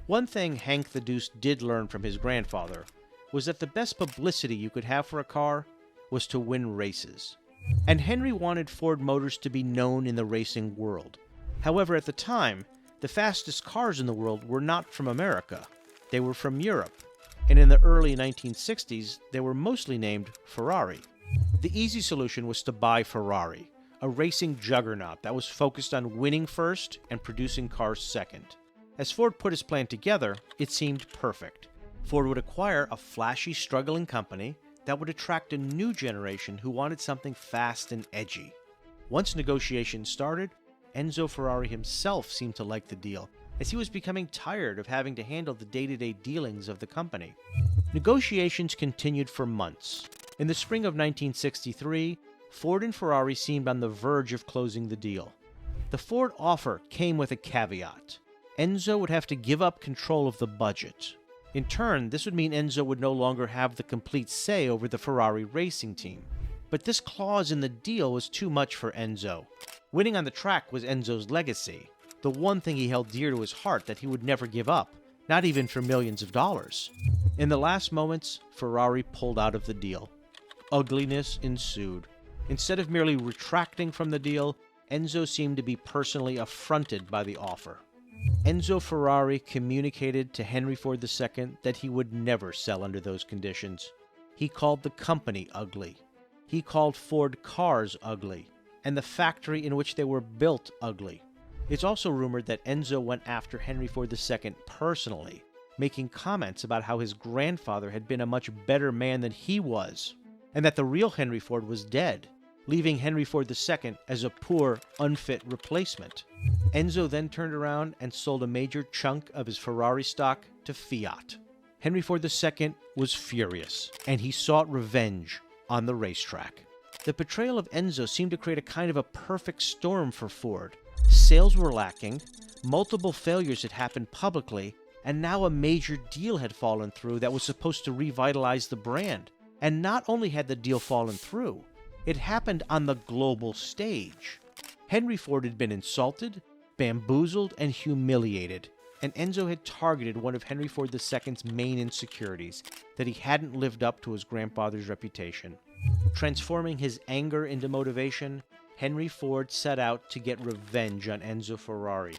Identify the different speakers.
Speaker 1: One thing Hank the Deuce did learn from his grandfather was that the best publicity you could have for a car was to win races. And Henry wanted Ford Motors to be known in the racing world. However, at the time, the fastest cars in the world were not from America. They were from Europe. And in the early 1960s, they were mostly named Ferrari. The easy solution was to buy Ferrari, a racing juggernaut that was focused on winning first and producing cars second. As Ford put his plan together, it seemed perfect. Ford would acquire a flashy, struggling company that would attract a new generation who wanted something fast and edgy. Once negotiations started, Enzo Ferrari himself seemed to like the deal, as he was becoming tired of having to handle the day-to-day dealings of the company. Negotiations continued for months. In the spring of 1963, Ford and Ferrari seemed on the verge of closing the deal. The Ford offer came with a caveat. Enzo would have to give up control of the budget. In turn, this would mean Enzo would no longer have the complete say over the Ferrari racing team. But this clause in the deal was too much for Enzo. Winning on the track was Enzo's legacy, the one thing he held dear to his heart that he would never give up, not even for millions of dollars. In the last moments, Ferrari pulled out of the deal. Ugliness ensued. Instead of merely retracting from the deal, Enzo seemed to be personally affronted by the offer. Enzo Ferrari communicated to Henry Ford II that he would never sell under those conditions. He called the company ugly. He called Ford cars ugly, and the factory in which they were built ugly. It's also rumored that Enzo went after Henry Ford II personally, making comments about how his grandfather had been a much better man than he was, and that the real Henry Ford was dead, leaving Henry Ford II as a poor, unfit replacement. Enzo then turned around and sold a major chunk of his Ferrari stock to Fiat. Henry Ford II was furious, and he sought revenge on the racetrack. The betrayal of Enzo seemed to create a kind of a perfect storm for Ford. Sales were lacking, multiple failures had happened publicly, and now a major deal had fallen through that was supposed to revitalize the brand. And not only had the deal fallen through, it happened on the global stage. Henry Ford had been insulted, bamboozled, and humiliated, and Enzo had targeted one of Henry Ford II's main insecurities, that he hadn't lived up to his grandfather's reputation. Transforming his anger into motivation, Henry Ford set out to get revenge on Enzo Ferrari.